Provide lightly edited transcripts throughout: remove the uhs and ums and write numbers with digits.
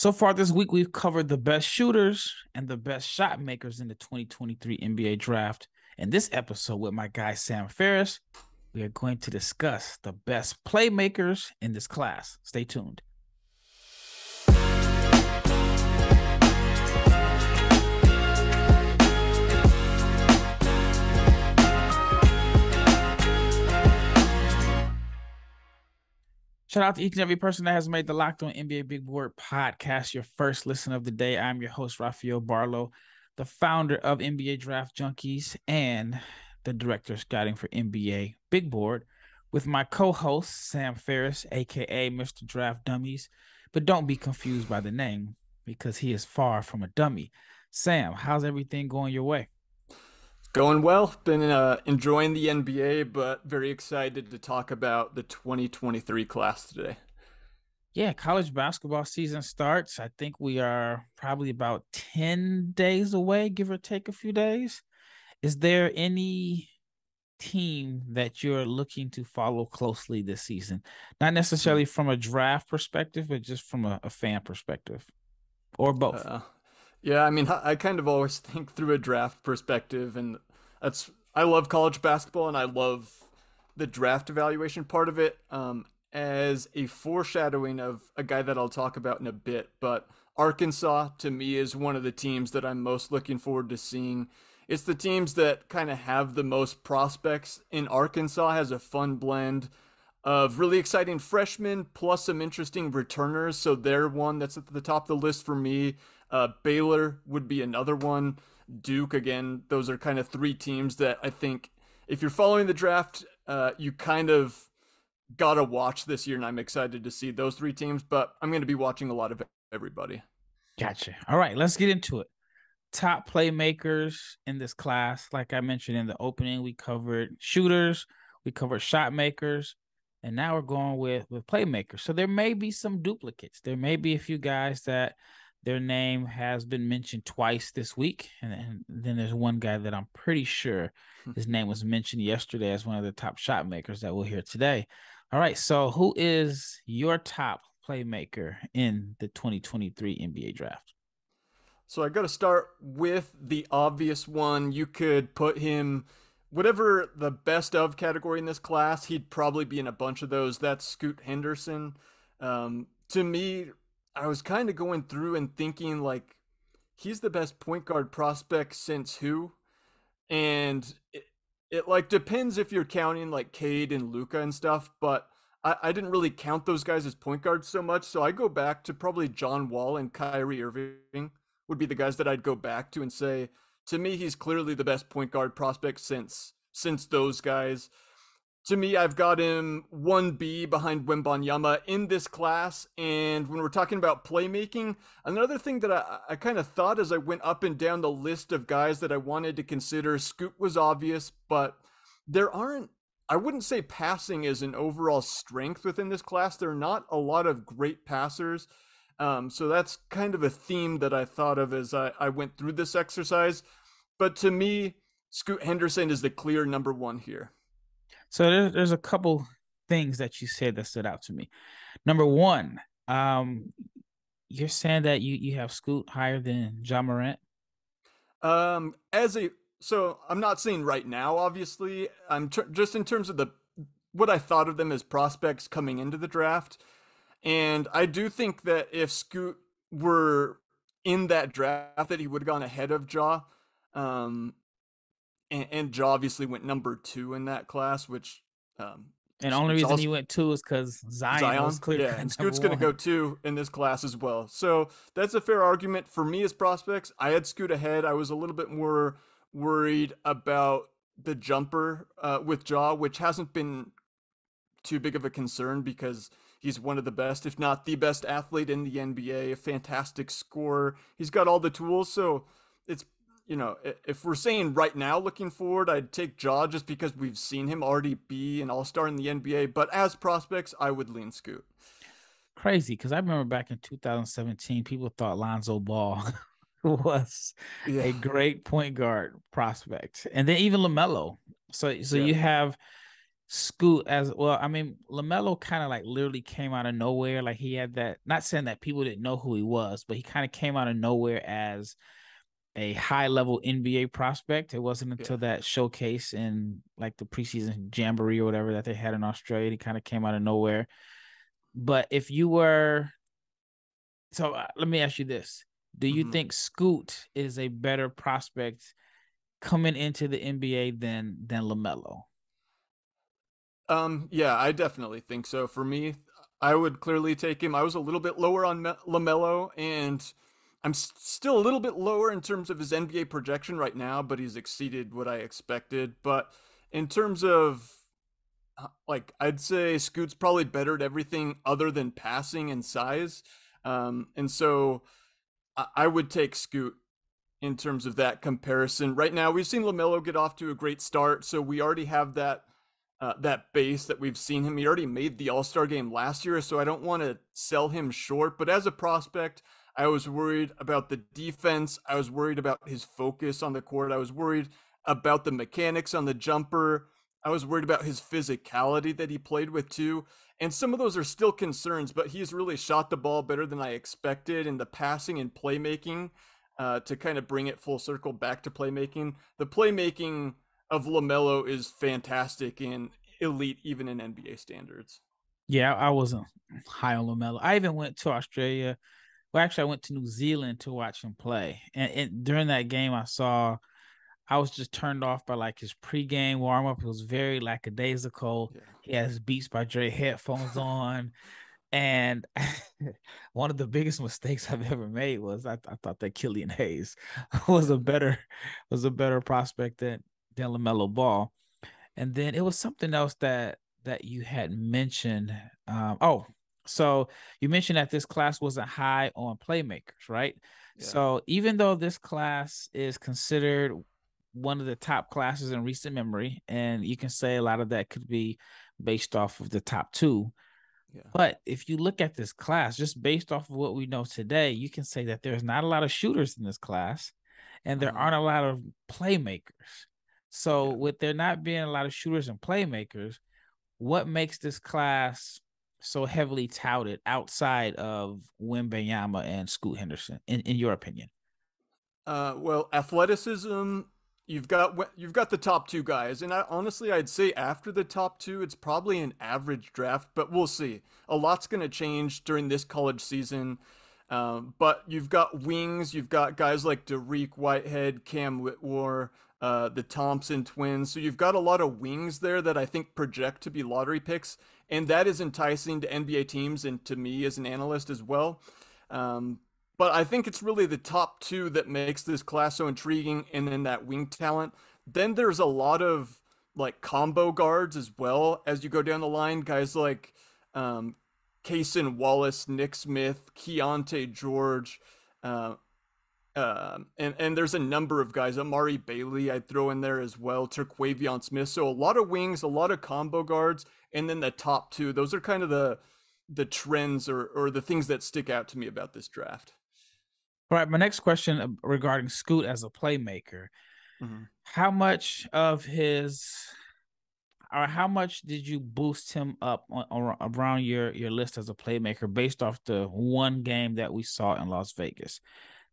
So far this week, we've covered the best shooters and the best shot makers in the 2023 NBA draft. In this episode with my guy, Sam Ferris, we are going to discuss the best playmakers in this class. Stay tuned. Shout out to each and every person that has made the Locked On NBA Big Board podcast your first listen of the day. I'm your host, Rafael Barlowe, the founder of NBA Draft Junkies and the director of scouting for NBA Big Board, with my co-host, Sam Ferris, a.k.a. Mr. Draft Dummies. But don't be confused by the name because he is far from a dummy. Sam, how's everything going your way? Going well. Been enjoying the NBA, but very excited to talk about the 2023 class today. Yeah, college basketball season starts. I think we are probably about 10 days away, give or take a few days. Is there any team that you're looking to follow closely this season? Not necessarily from a draft perspective, but just from a fan perspective, or both. Yeah, I mean, I kind of always think through a draft perspective, and I love college basketball, and I love the draft evaluation part of it as a foreshadowing of a guy that I'll talk about in a bit. But Arkansas, to me, is one of the teams that I'm most looking forward to seeing. It's the teams that kind of have the most prospects. In Arkansas has a fun blend of really exciting freshmen plus some interesting returners. So they're one that's at the top of the list for me. Baylor would be another one. Duke, again, those are kind of three teams that I think if you're following the draft, you kind of got to watch this year, and I'm excited to see those three teams, but I'm going to be watching a lot of everybody. Gotcha. All right, let's get into it. Top playmakers in this class. Like I mentioned in the opening, we covered shooters, we covered shot makers, and now we're going with playmakers. So there may be some duplicates. There may be a few guys that their name has been mentioned twice this week. And then there's one guy that I'm pretty sure his name was mentioned yesterday as one of the top shot makers that we'll hear today. All right, so who is your top playmaker in the 2023 NBA draft? So I got to start with the obvious one. You could put him whatever the best of category in this class. He'd probably be in a bunch of those. That's Scoot Henderson. To me, I was kind of going through and thinking like he's the best point guard prospect since who? And it like depends if you're counting like Cade and Luka and stuff, but I didn't really count those guys as point guards so much. So I go back to probably John Wall and Kyrie Irving would be the guys that I'd go back to and say, to me, he's clearly the best point guard prospect since those guys. To me, I've got him 1B behind Wembanyama in this class. And when we're talking about playmaking, another thing that I kind of thought as I went up and down the list of guys that I wanted to consider, Scoot was obvious, but there aren't, I wouldn't say passing is an overall strength within this class. There are not a lot of great passers. So that's kind of a theme that I thought of as I went through this exercise. But to me, Scoot Henderson is the clear number one here. So there's a couple things that you said that stood out to me. Number one, you're saying that you have Scoot higher than Ja Morant? So I'm not saying right now, obviously. I'm just in terms of what I thought of them as prospects coming into the draft. And I do think that if Scoot were in that draft, that he would have gone ahead of Ja. And Ja obviously went number 2 in that class, which and the only reason he went 2 is because Zion was clear. Yeah, and Scoot's going to go 2 in this class as well. So that's a fair argument for me as prospects. I had Scoot ahead. I was a little bit more worried about the jumper with Ja, which hasn't been too big of a concern because he's one of the best, if not the best athlete in the NBA, a fantastic scorer. He's got all the tools. So it's, if we're saying right now looking forward, I'd take Ja just because we've seen him already be an all-star in the NBA. But as prospects, I would lean Scoot. Crazy, because I remember back in 2017, people thought Lonzo Ball was a great point guard prospect. And then even LaMelo. So you have Scoot as well. I mean, LaMelo kind of like literally came out of nowhere. Like he had that, not saying that people didn't know who he was, but he kind of came out of nowhere as a high level NBA prospect. It wasn't Yeah. until that showcase in like the preseason jamboree or whatever that they had in Australia, he kind of came out of nowhere. But if you were, so let me ask you this. Do you Mm-hmm. think Scoot is a better prospect coming into the NBA than LaMelo? Yeah, I definitely think so. For me, I would clearly take him. I was a little bit lower on Lamelo, and I'm still a little bit lower in terms of his NBA projection right now, but he's exceeded what I expected. But in terms of like, I'd say Scoot's probably better at everything other than passing and size. And so I would take Scoot in terms of that comparison. Right now, we've seen Lamelo get off to a great start, so we already have that base that we've seen him. He already made the All Star game last year, so I don't want to sell him short. But as a prospect, I was worried about the defense. I was worried about his focus on the court. I was worried about the mechanics on the jumper. I was worried about his physicality that he played with too. And some of those are still concerns, but he's really shot the ball better than I expected in the passing and playmaking to kind of bring it full circle back to playmaking. The playmaking of LaMelo is fantastic and elite even in NBA standards. Yeah, I wasn't high on LaMelo. I even went to Australia. Well, actually, I went to New Zealand to watch him play. And during that game, I was just turned off by like his pregame warm up. It was very lackadaisical. Yeah. He has Beats by Dre headphones on. And one of the biggest mistakes I've ever made was I thought that Killian Hayes was Yeah. a better prospect than LaMelo Ball. And then it was something else that you had mentioned. So you mentioned that this class wasn't high on playmakers, right? Yeah. So even though this class is considered one of the top classes in recent memory, and you can say a lot of that could be based off of the top two. Yeah. But if you look at this class, just based off of what we know today, you can say that there's not a lot of shooters in this class, and there Uh-huh. aren't a lot of playmakers. So, Yeah. with there not being a lot of shooters and playmakers, what makes this class so heavily touted outside of Wembanyama and Scoot Henderson, in your opinion? Well, athleticism. You've got the top two guys, and honestly, I'd say after the top two, it's probably an average draft, but we'll see. A lot's going to change during this college season. But you've got wings, you've got guys like Dariq Whitehead, Cam Whitmore, the Thompson twins. So you've got a lot of wings there that I think project to be lottery picks, and that is enticing to NBA teams and to me as an analyst as well. Um, but I think it's really the top two that makes this class so intriguing, and then that wing talent. Then there's a lot of like combo guards as well as you go down the line. Guys like um, Kaysen Wallace, Nick Smith, Keontae George, uh, and there's a number of guys. Amari Bailey, I'd throw in there as well. Terquavion Smith. So a lot of wings, a lot of combo guards, and then the top two. Those are kind of the trends or the things that stick out to me about this draft. All right, my next question regarding Scoot as a playmaker. Mm-hmm. How much of his or how much did you boost him up around your list as a playmaker based off the one game that we saw in Las Vegas?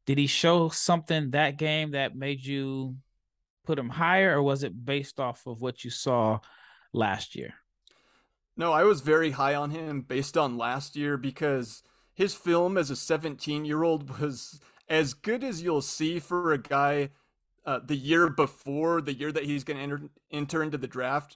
Did he show something that game that made you put him higher, or was it based off of what you saw last year? No, I was very high on him based on last year because his film as a 17-year-old was as good as you'll see for a guy the year before the year that he's going to enter into the draft.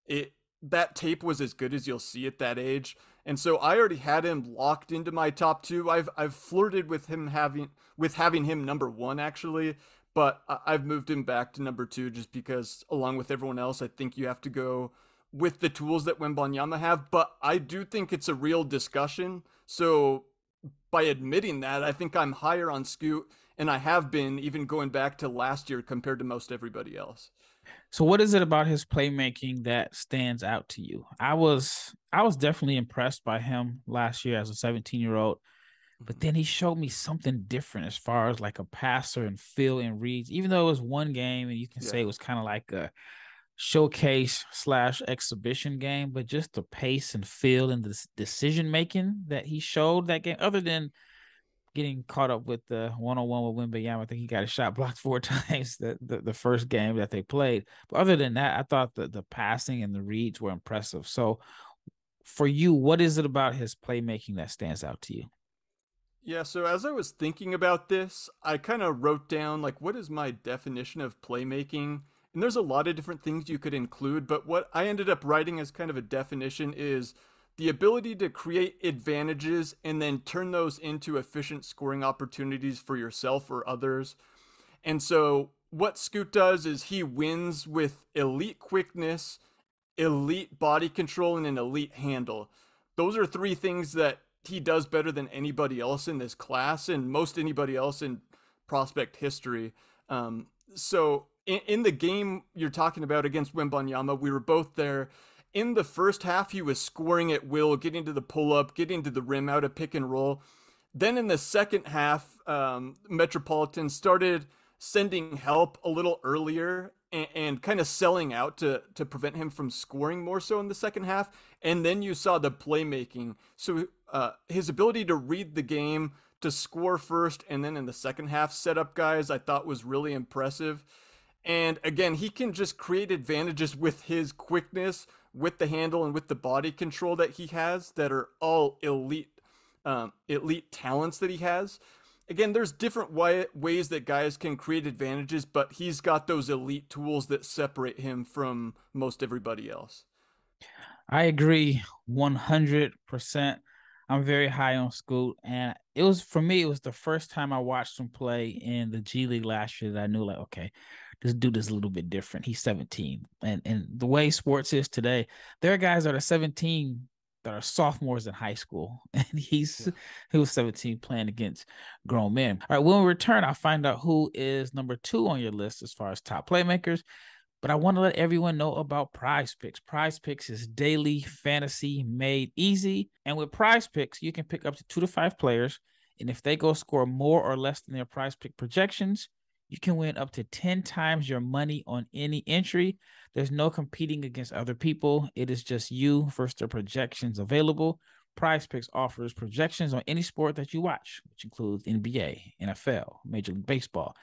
It That tape was as good as you'll see at that age, and so I already had him locked into my top two. I've flirted with having him number one actually, but I've moved him back to number two just because, along with everyone else, I think you have to go with the tools that Wembanyama have. But I do think it's a real discussion. So by admitting that, I think I'm higher on Scoot, and I have been even going back to last year compared to most everybody else. So what is it about his playmaking that stands out to you? I was definitely impressed by him last year as a 17-year-old, but Mhm. then he showed me something different as far as like a passer and feel and reads, even though it was one game and you can say Yeah. it was kind of like a showcase slash exhibition game, but just the pace and feel and the decision making that he showed that game, other than getting caught up with the one-on-one with Wembanyama. I think he got a shot blocked 4 times the first game that they played. But other than that, I thought the passing and the reads were impressive. So for you, what is it about his playmaking that stands out to you? Yeah, so as I was thinking about this, I kind of wrote down, like, what is my definition of playmaking? And there's a lot of different things you could include, but what I ended up writing as kind of a definition is the ability to create advantages and then turn those into efficient scoring opportunities for yourself or others. And so what Scoot does is he wins with elite quickness, elite body control, and an elite handle. Those are three things that he does better than anybody else in this class and most anybody else in prospect history. So in the game you're talking about against Wembanyama, we were both there. In the first half, he was scoring at will, getting to the pull up, getting to the rim out of pick and roll. Then in the second half, Metropolitan started sending help a little earlier and kind of selling out to prevent him from scoring more so in the second half. And then you saw the playmaking. So his ability to read the game, to score first, and then in the second half set up guys, I thought was really impressive. And again, he can just create advantages with his quickness, with the handle, and with the body control that he has that are all elite talents that he has. Again, there's different ways that guys can create advantages, but he's got those elite tools that separate him from most everybody else. I agree 100%. I'm very high on Scoot. And it was, for me, it was the first time I watched him play in the G League last year that I knew, like, okay, this dude is a little bit different. He's 17. And the way sports is today, there are guys that are 17 that are sophomores in high school. And Yeah. he was 17 playing against grown men. All right, when we return, I'll find out who is number 2 on your list as far as top playmakers. But I want to let everyone know about Prize Picks. Prize Picks is daily fantasy made easy. And with Prize Picks, you can pick up to 2 to 5 players. And if they go score more or less than their Prize Pick projections, you can win up to 10 times your money on any entry. There's no competing against other people. It is just you versus the projections available. Prize Picks offers projections on any sport that you watch, which includes NBA, NFL, Major League Baseball,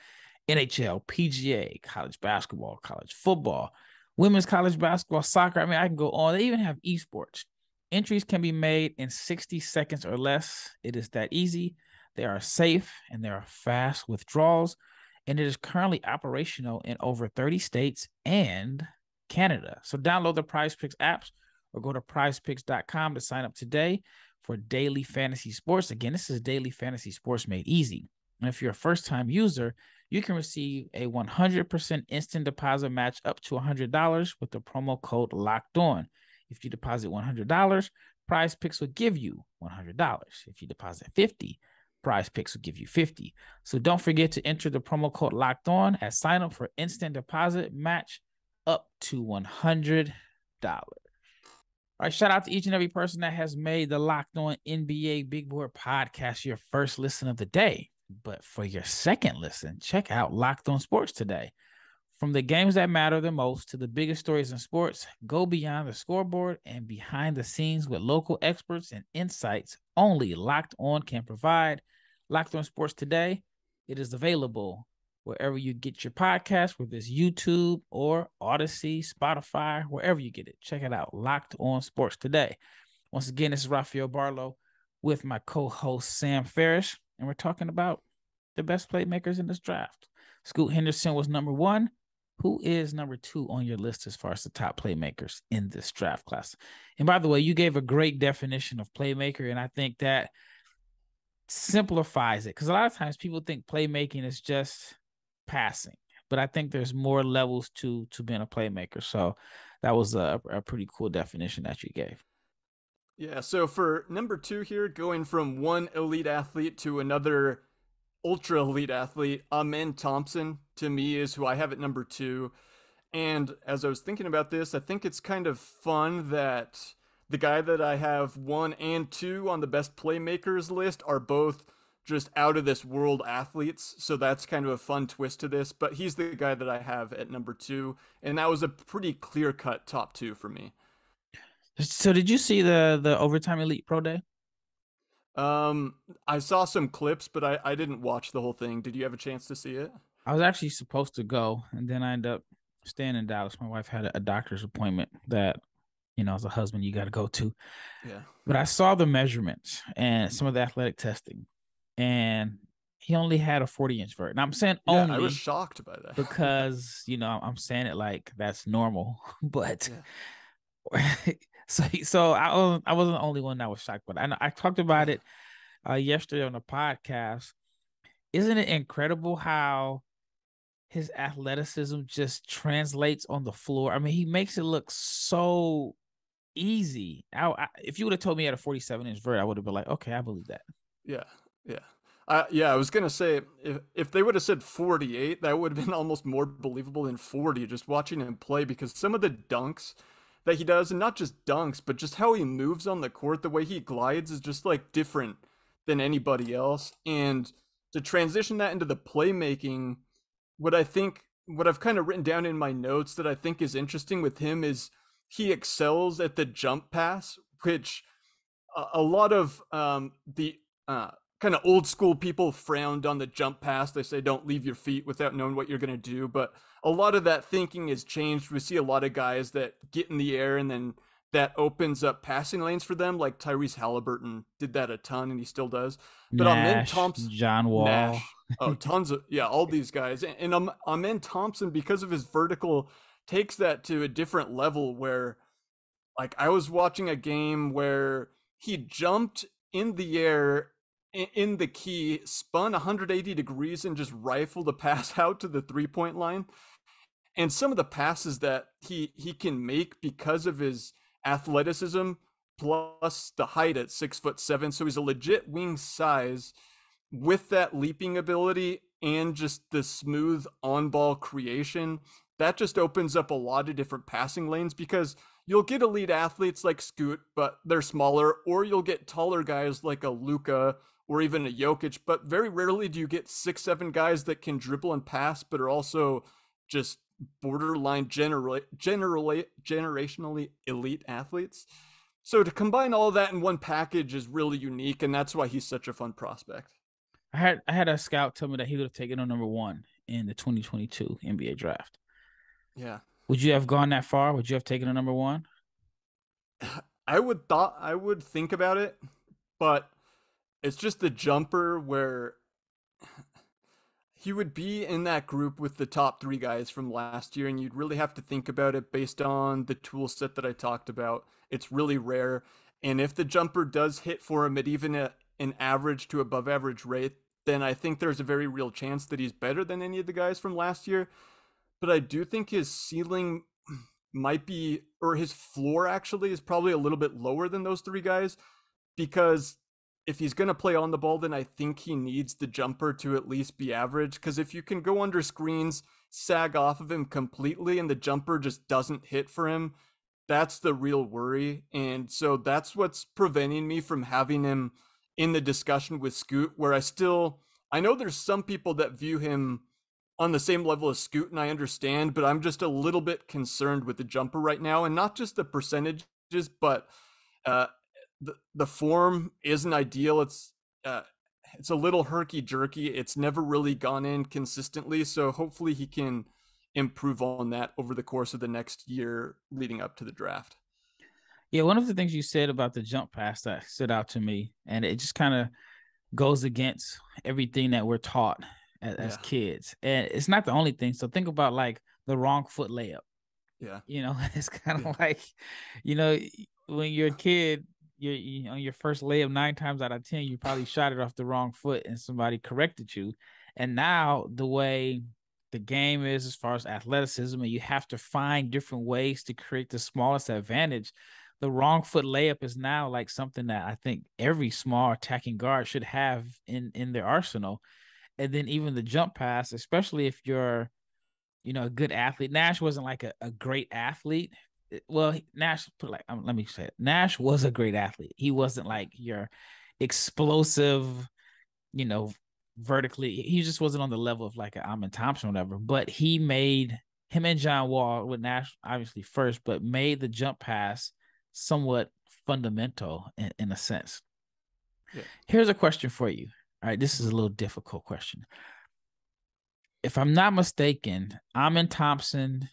NHL, PGA, college basketball, college football, women's college basketball, soccer. I mean, I can go on. They even have esports. Entries can be made in 60 seconds or less. It is that easy. They are safe and they are fast withdrawals. And it is currently operational in over 30 states and Canada. So download the Prize Picks apps or go to prizepicks.com to sign up today for daily fantasy sports. Again, this is daily fantasy sports made easy. And if you're a first time user, you can receive a 100% instant deposit match up to $100 with the promo code locked on. If you deposit $100, Prize Picks will give you $100. If you deposit 50, Prize Picks will give you 50. So don't forget to enter the promo code locked on at sign up for instant deposit match up to $100. All right, shout out to each and every person that has made the Locked On NBA Big Board podcast your first listen of the day. But for your second listen, check out Locked On Sports today. From the games that matter the most to the biggest stories in sports, go beyond the scoreboard and behind the scenes with local experts and insights only Locked On can provide. Locked On Sports today, it is available wherever you get your podcast, whether it's YouTube or Odyssey, Spotify, wherever you get it. Check it out. Locked On Sports today. Once again, this is Rafael Barlowe with my co-host Sam Ferris, and we're talking about the best playmakers in this draft. Scoot Henderson was number 1. Who is number 2 on your list as far as the top playmakers in this draft class? And by the way, you gave a great definition of playmaker, and I think that simplifies it, because a lot of times people think playmaking is just passing, but I think there's more levels to being a playmaker. So that was a pretty cool definition that you gave. Yeah, so for number 2 here, going from one elite athlete to another ultra elite athlete, Amen Thompson to me is who I have at number 2. And as I was thinking about this, I think it's kind of fun that the guy that I have 1 and 2 on the best playmakers list are both just out of this world athletes. So that's kind of a fun twist to this. But he's the guy that I have at number 2, and that was a pretty clear cut top 2 for me. So did you see the Overtime Elite Pro Day? Um, I saw some clips, but I didn't watch the whole thing. Did you have a chance to see it? I was actually supposed to go, and then I ended up staying in Dallas. My wife had a doctor's appointment that, as a husband, you got to go to. Yeah. But I saw the measurements and some of the athletic testing, and he only had a 40-inch vert. Now I'm saying Yeah, I was only shocked by that. because, I'm saying it like that's normal, but Yeah. so I wasn't the only one that was shocked, but I talked about Yeah. it yesterday on the podcast. Isn't it incredible how his athleticism just translates on the floor? I mean, he makes it look so easy. If you would have told me he had a 47-inch vert, I would have been like, okay, I believe that. Yeah. Yeah. Yeah, I was gonna say if they would have said 48, that would have been almost more believable than 40. Just watching him play, because some of the dunks that he does, and not just dunks, but just how he moves on the court, the way he glides is just like different than anybody else. And to transition that into the playmaking, what I've kind of written down in my notes that I think is interesting with him is he excels at the jump pass, which a lot of the kind of old school people frowned on the jump pass. They say don't leave your feet without knowing what you're going to do. But a lot of that thinking has changed. We see a lot of guys that get in the air and then that opens up passing lanes for them. Like Tyrese Halliburton did that a ton, and he still does. But Amen Nash, Thompson, John Wall. Nash, oh, tons of, yeah, all these guys. And Amen Thompson, because of his vertical, takes that to a different level where, like, I was watching a game where he jumped in the air in the key, spun 180 degrees, and just rifled a pass out to the 3-point line. And some of the passes that he can make because of his athleticism plus the height at 6'7", so he's a legit wing size with that leaping ability and just the smooth on-ball creation. That just opens up a lot of different passing lanes, because you'll get elite athletes like Scoot, but they're smaller, or you'll get taller guys like a Luka or even a Jokic, but very rarely do you get 6'7" guys that can dribble and pass, but are also just borderline generationally elite athletes. So to combine all of that in one package is really unique, and that's why he's such a fun prospect. I had a scout tell me that he would have taken on number 1 in the 2022 NBA draft. Yeah. Would you have gone that far? Would you have taken a number 1? I would think about it, but it's just the jumper where he would be in that group with the top 3 guys from last year, and you'd really have to think about it based on the tool set that I talked about. It's really rare, and if the jumper does hit for him at even an average to above average rate, then I think there's a very real chance that he's better than any of the guys from last year. But I do think his ceiling might be, or his floor actually is probably a little bit lower than those 3 guys, because if he's going to play on the ball, then I think he needs the jumper to at least be average. Because if you can go under screens, sag off of him completely, and the jumper just doesn't hit for him, that's the real worry. And so that's what's preventing me from having him in the discussion with Scoot, where I know there's some people that view him on the same level as Scoot, and I understand, but I'm just a little bit concerned with the jumper right now, and not just the percentages, but the form isn't ideal. It's a little herky jerky. It's never really gone in consistently. So hopefully he can improve on that over the course of the next year leading up to the draft. Yeah, one of the things you said about the jump pass that stood out to me, and it just kind of goes against everything that we're taught as kids. And it's not the only thing. So think about like the wrong foot layup. Yeah. It's kind of like, when you're a kid, you on your first layup 9 times out of 10, you probably shot it off the wrong foot and somebody corrected you. And now the way the game is as far as athleticism, and you have to find different ways to create the smallest advantage. The wrong foot layup is now like something that I think every small attacking guard should have in their arsenal. And then even the jump pass, especially if you're, a good athlete. Nash wasn't like a great athlete. Well, Nash, let me say it. Nash was a great athlete. He wasn't like your explosive, vertically. He just wasn't on the level of like an Amin Thompson or whatever, but he made him and John Wall with Nash obviously first, but made the jump pass somewhat fundamental in a sense. Yeah. Here's a question for you. All right, this is a little difficult question. If I'm not mistaken, Amin Thompson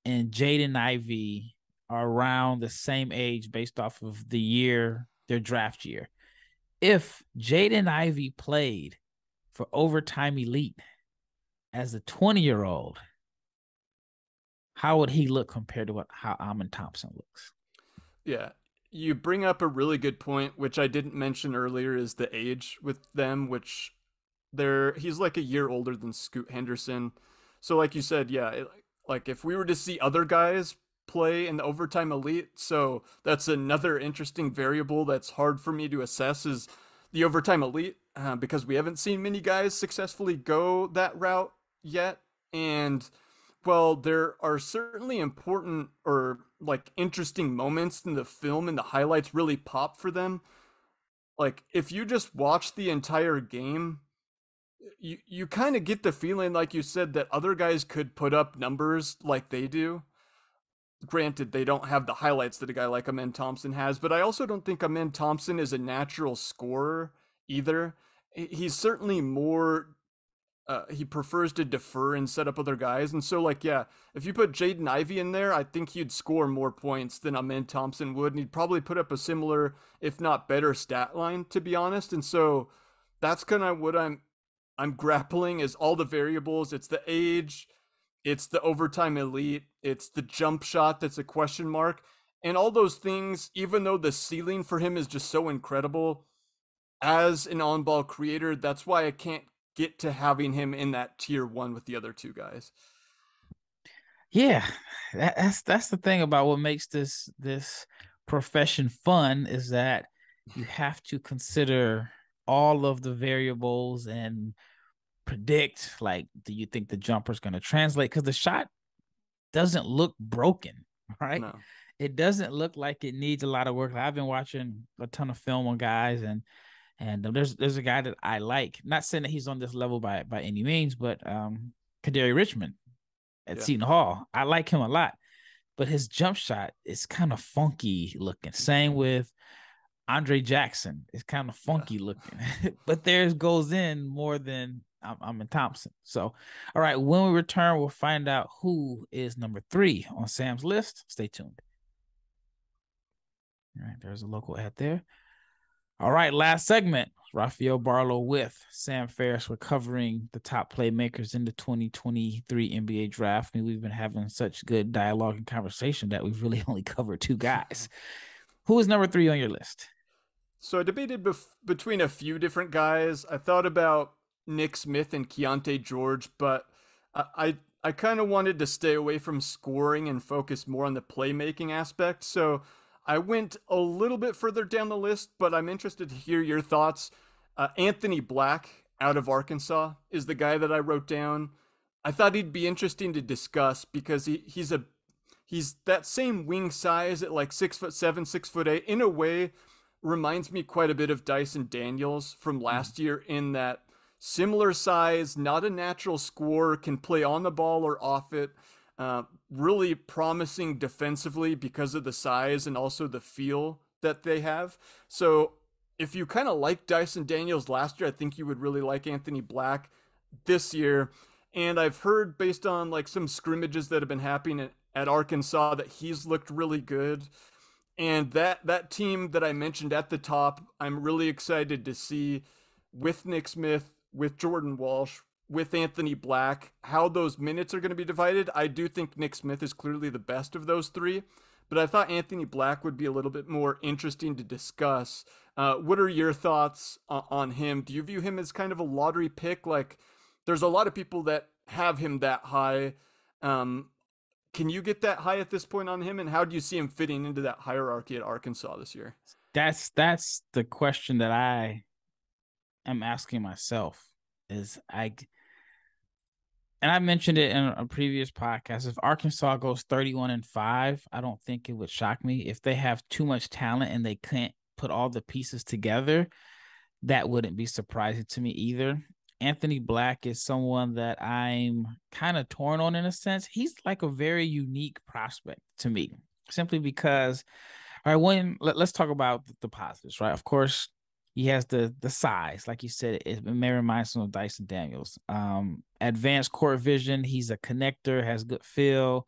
and Jaden Ivey are around the same age based off of their draft year. If Jaden Ivey played for Overtime Elite as a 20-year-old, how would he look compared to how Amin Thompson looks? Yeah, you bring up a really good point, which I didn't mention earlier, is the age with them, which he's like a year older than Scoot Henderson. So like you said, yeah, like if we were to see other guys play in the Overtime Elite, so that's another interesting variable that's hard for me to assess is the Overtime Elite, because we haven't seen many guys successfully go that route yet. And well, there are certainly important or like interesting moments in the film, and the highlights really pop for them. Like if you just watch the entire game, you kind of get the feeling, like you said, that other guys could put up numbers like they do. Granted, they don't have the highlights that a guy like Amin Thompson has, but I also don't think Amin Thompson is a natural scorer either. He's certainly more he prefers to defer and set up other guys. And so, like, yeah, if you put Jaden Ivey in there, I think he'd score more points than Amin Thompson would. And he'd probably put up a similar, if not better, stat line, to be honest. And so that's kind of what I'm grappling, is all the variables. It's the age, it's the Overtime Elite, it's the jump shot that's a question mark. And all those things, even though the ceiling for him is just so incredible, as an on-ball creator, that's why I can't get to having him in that tier one with the other two guys. Yeah, that's the thing about what makes this profession fun, is that you have to consider all of the variables and predict, like, do you think the jumper is going to translate? Because the shot doesn't look broken, right? No. It doesn't look like it needs a lot of work. I've been watching a ton of film on guys, and there's a guy that I like. Not saying that he's on this level by any means, but Kaderi Richmond at Seton Hall. I like him a lot, but his jump shot is kind of funky looking. Same with Andre Jackson. It's kind of funky looking, but theirs goes in more than Amin Thompson. So, all right, when we return, we'll find out who is number 3 on Sam's list. Stay tuned. All right, there's a local ad there. All right, last segment. Rafael Barlowe with Sam Ferris. We're covering the top playmakers in the 2023 NBA draft. I mean, we've been having such good dialogue and conversation that we've really only covered 2 guys. Who is number 3 on your list? So I debated between a few different guys. I thought about Nick Smith and Keontae George, but I kind of wanted to stay away from scoring and focus more on the playmaking aspect. So I went a little bit further down the list, but I'm interested to hear your thoughts. Anthony Black out of Arkansas is the guy that I wrote down. I thought he'd be interesting to discuss because he's that same wing size at like 6'7", 6'8". In a way, reminds me quite a bit of Dyson Daniels from last year, in that similar size, not a natural scorer, can play on the ball or off it. Really promising defensively because of the size and also the feel that they have. So if you kind of like Dyson Daniels last year, I think you would really like Anthony Black this year. And I've heard, based on like some scrimmages that have been happening at Arkansas, that he's looked really good. And that team that I mentioned at the top, I'm really excited to see, with Nick Smith, with Jordan Walsh, with Anthony Black, how those minutes are going to be divided. I do think Nick Smith is clearly the best of those 3, but I thought Anthony Black would be a little bit more interesting to discuss. What are your thoughts on him? Do you view him as kind of a lottery pick? Like, there's a lot of people that have him that high. Can you get that high at this point on him? And how do you see him fitting into that hierarchy at Arkansas this year? That's the question that I am asking myself. And I mentioned it in a previous podcast. If Arkansas goes 31-5, I don't think it would shock me. If they have too much talent and they can't put all the pieces together, that wouldn't be surprising to me either. Anthony Black is someone that I'm kind of torn on in a sense. He's like a very unique prospect to me, simply because, all right, let's talk about the positives, right? Of course, he has the size, like you said, it may remind some of Dyson Daniels. Advanced court vision, he's a connector, has good feel.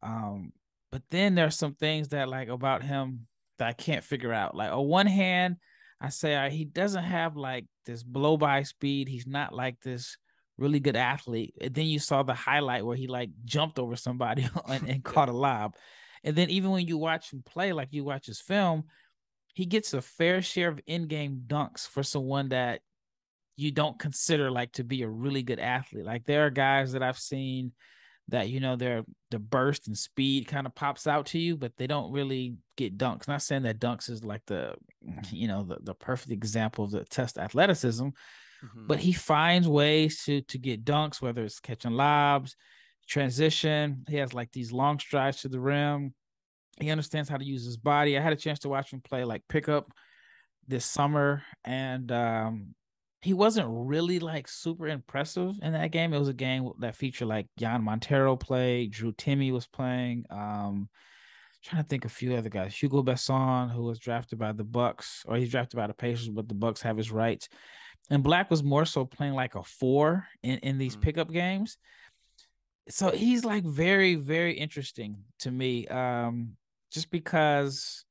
Um, but then there's some things that like about him that I can't figure out. Like on one hand, I say he doesn't have like this blow by speed. He's not like this really good athlete. And then you saw the highlight where he like jumped over somebody and Yeah. caught a lob. And then even when you watch him play, like you watch his film, he gets a fair share of in-game dunks for someone that you don't consider like to be a really good athlete. Like there are guys that I've seen that the burst and speed kind of pops out to you, but they don't really get dunks. Not saying that dunks is like the perfect example of the test athleticism, Mm-hmm. but he finds ways to get dunks, whether it's catching lobs, transition. He has like these long strides to the rim. He understands how to use his body. I had a chance to watch him play like pickup this summer, and he wasn't really like super impressive in that game. It was a game that featured like Jan Montero played, Drew Timmy was playing. Trying to think of a few other guys. Hugo Besson, who was drafted by the Bucks, or he's drafted by the Pacers, but the Bucks have his rights. And Black was more so playing like a four in these Mm-hmm. pickup games. So he's like very, very interesting to me. Just because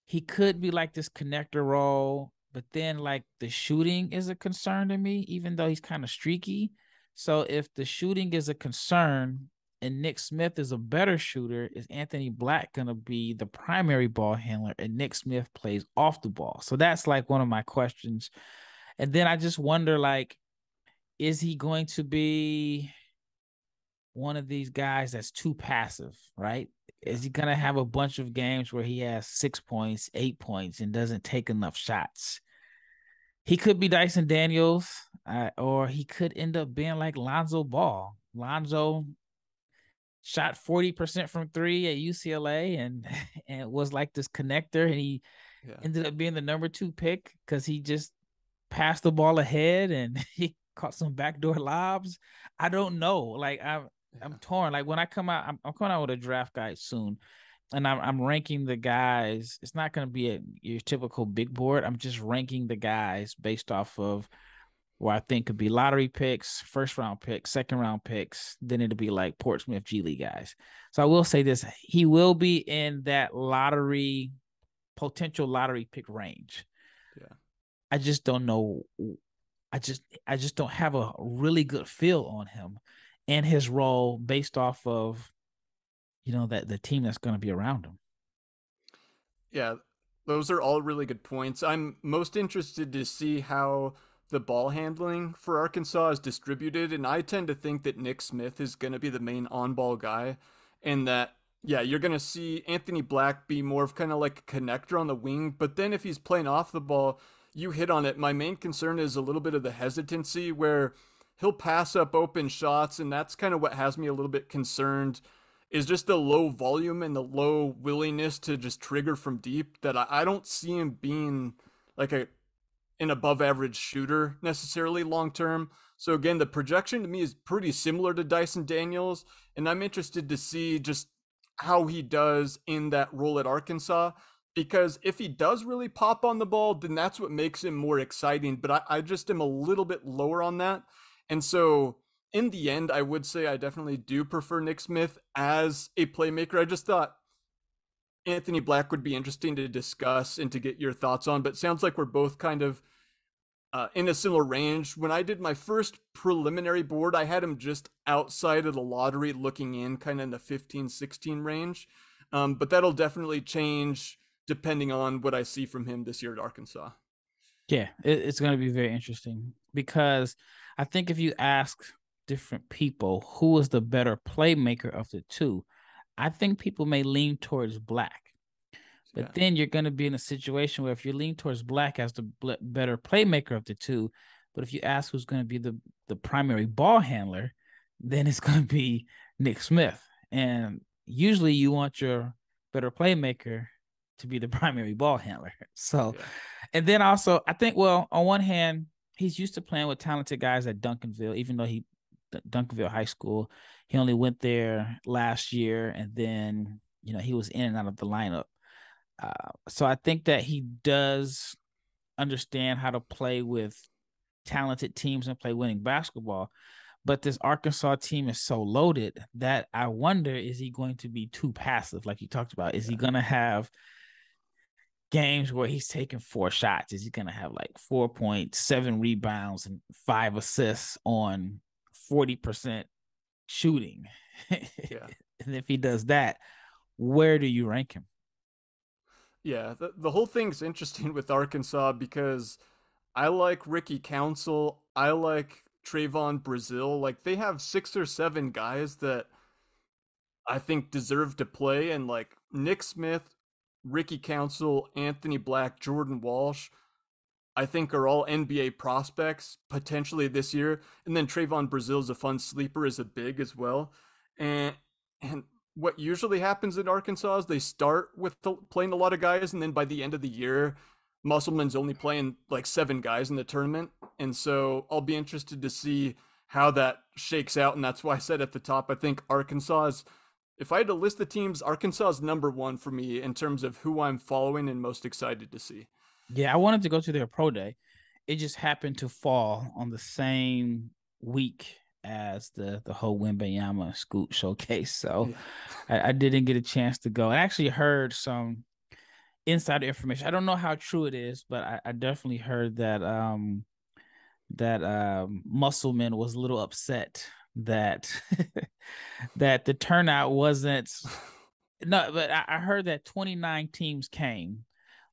he could be like this connector role, but then like the shooting is a concern to me, even though he's kind of streaky. So if the shooting is a concern and Nick Smith is a better shooter, is Anthony Black going to be the primary ball handler and Nick Smith plays off the ball? So that's like one of my questions. And then I just wonder, like, is he going to be one of these guys that's too passive, right? Yeah. Is he going to have a bunch of games where he has 6 points, 8 points, and doesn't take enough shots? He could be Dyson Daniels, or he could end up being like Lonzo Ball. Lonzo shot 40% from three at UCLA and was like this connector, and he Yeah. ended up being the number 2 pick because he just passed the ball ahead and he caught some backdoor lobs. I don't know. Like I'm Yeah. torn. Like when I come out, I'm coming out with a draft guide soon, and I'm ranking the guys. It's not going to be your typical big board. I'm just ranking the guys based off of where I think could be lottery picks, first round picks, second round picks. Then it'll be like Portsmouth G League guys. So I will say this: he will be in that potential lottery pick range. Yeah. I just don't know. I just don't have a really good feel on him and his role based off of that the team that's going to be around him. Yeah, those are all really good points. I'm most interested to see how the ball handling for Arkansas is distributed, and I tend to think that Nick Smith is going to be the main on-ball guy, and that yeah, you're going to see Anthony Black be more of kind of like a connector on the wing, but then if he's playing off the ball, you hit on it. My main concern is a little bit of the hesitancy where he'll pass up open shots, and that's kind of what has me a little bit concerned is just the low volume and the low willingness to just trigger from deep that I don't see him being like an above average shooter necessarily long term. So again, the projection to me is pretty similar to Dyson Daniels, and I'm interested to see just how he does in that role at Arkansas. Because if he does really pop on the ball, then that's what makes him more exciting. But I just am a little bit lower on that. And so in the end, I would say I definitely do prefer Nick Smith as a playmaker. I just thought Anthony Black would be interesting to discuss and to get your thoughts on, but sounds like we're both kind of in a similar range. When I did my first preliminary board, I had him just outside of the lottery, looking in kind of in the 15, 16 range. But that'll definitely change depending on what I see from him this year at Arkansas. Yeah, it's going to be very interesting because I think if you ask different people who was the better playmaker of the two, I think people may lean towards Black. Yeah. But then you're going to be in a situation where if you lean towards Black as the better playmaker of the two, but if you ask who's going to be the primary ball handler, then it's going to be Nick Smith. And usually you want your better playmaker to be the primary ball handler. So, Yeah. and then also, I think, well, on one hand, he's used to playing with talented guys at Duncanville, even though Duncanville High School, he only went there last year, and then, he was in and out of the lineup. So I think that he does understand how to play with talented teams and play winning basketball. But this Arkansas team is so loaded that I wonder, is he going to be too passive, like you talked about? Is he Yeah. going to have games where he's taking 4 shots? Is he going to have like 4.7 rebounds and 5 assists on 40% shooting? Yeah. And if he does that, where do you rank him? Yeah. The whole thing's interesting with Arkansas because I like Ricky Council. I like Trayvon Brazil. Like they have 6 or 7 guys that I think deserve to play, and like Nick Smith, Ricky Council, Anthony Black, Jordan Walsh, I think are all NBA prospects potentially this year. And then Trayvon Brazil is a fun sleeper as a big as well. And and what usually happens in Arkansas is they start with playing a lot of guys, and then by the end of the year, Musselman's only playing like 7 guys in the tournament. And so I'll be interested to see how that shakes out. And that's why I said at the top, I think Arkansas is, if I had to list the teams, Arkansas is number one for me in terms of who I'm following and most excited to see. Yeah, I wanted to go to their pro day. It just happened to fall on the same week as the whole Wimbayama Scoot showcase. So Yeah. I didn't get a chance to go. I actually heard some insider information. I don't know how true it is, but I definitely heard that Musselman was a little upset that that the turnout wasn't, no, but I heard that 29 teams came,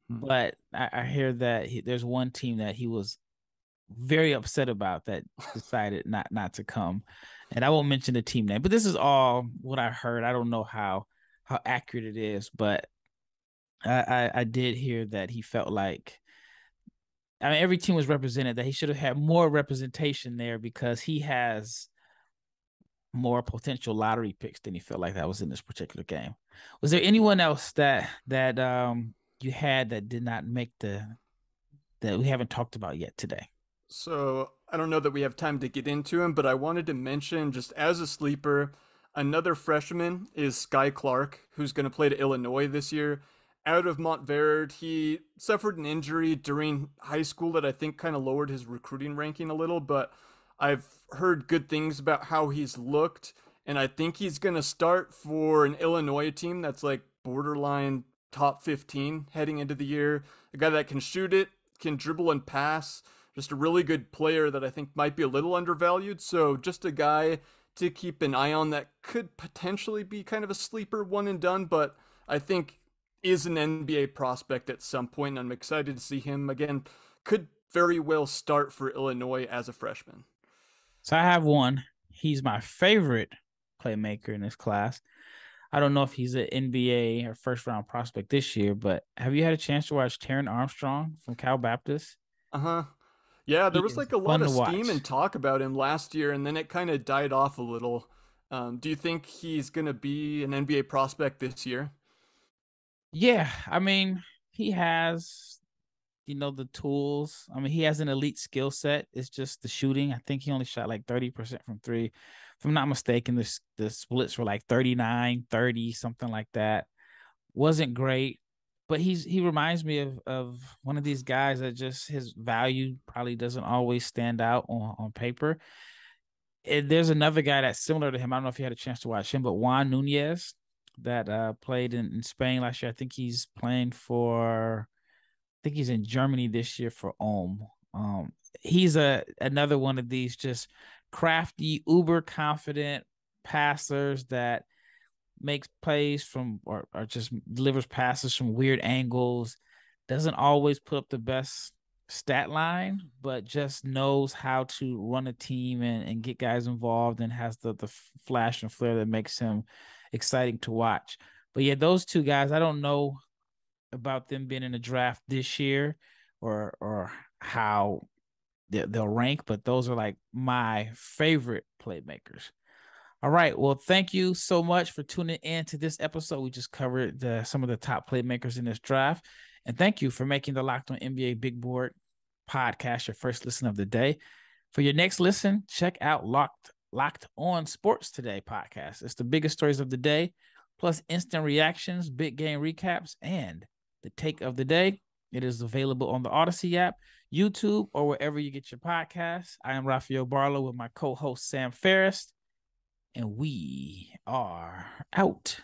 but I hear that there's one team that he was very upset about that decided not to come, and I won't mention the team name. But this is all what I heard. I don't know how accurate it is, but I did hear that he felt like, I mean, every team was represented, that he should have had more representation there because he has more potential lottery picks than he felt like that was in this particular game. Was there anyone else that you had that did not make that we haven't talked about yet today? So I don't know that we have time to get into him, but I wanted to mention just as a sleeper, another freshman is Sky Clark, who's going to play to Illinois this year. Out of Montverde, he suffered an injury during high school that I think kind of lowered his recruiting ranking a little, but I've heard good things about how he's looked, and I think he's going to start for an Illinois team that's like borderline top 15 heading into the year. A guy that can shoot it, can dribble and pass, just a really good player that I think might be a little undervalued. So just a guy to keep an eye on that could potentially be kind of a sleeper one and done, but I think is an NBA prospect at some point. And I'm excited to see him again. Could very well start for Illinois as a freshman. So I have one. He's my favorite playmaker in this class. I don't know if he's an NBA or first round prospect this year, but have you had a chance to watch Terran Armstrong from Cal Baptist? Uh huh. Yeah, He there was is like a lot fun of to steam watch. and talk about him last year, and then it kind of died off a little. Do you think he's going to be an NBA prospect this year? Yeah, I mean, he has, the tools. I mean, he has an elite skill set. It's just the shooting. I think he only shot like 30% from three. If I'm not mistaken, the splits were like 39, 30, something like that. Wasn't great, but he reminds me of one of these guys that just his value probably doesn't always stand out on paper. And there's another guy that's similar to him. I don't know if you had a chance to watch him, but Juan Nunez that played in Spain last year. I think he's in Germany this year for Ulm. He's another one of these just crafty, uber confident passers that makes plays from or just delivers passes from weird angles. Doesn't always put up the best stat line, but just knows how to run a team and get guys involved, and has the flash and flair that makes him exciting to watch. But yeah, those two guys, I don't know about them being in the draft this year or how they'll rank, but those are like my favorite playmakers. All right. Well, thank you so much for tuning in to this episode. We just covered some of the top playmakers in this draft. And thank you for making the Locked On NBA Big Board podcast your first listen of the day. For your next listen, check out Locked On Sports Today podcast. It's the biggest stories of the day, plus instant reactions, big game recaps, and the take of the day. It is available on the Odyssey app, YouTube, or wherever you get your podcasts. I am Rafael Barlowe with my co-host Sam Ferris, and we are out.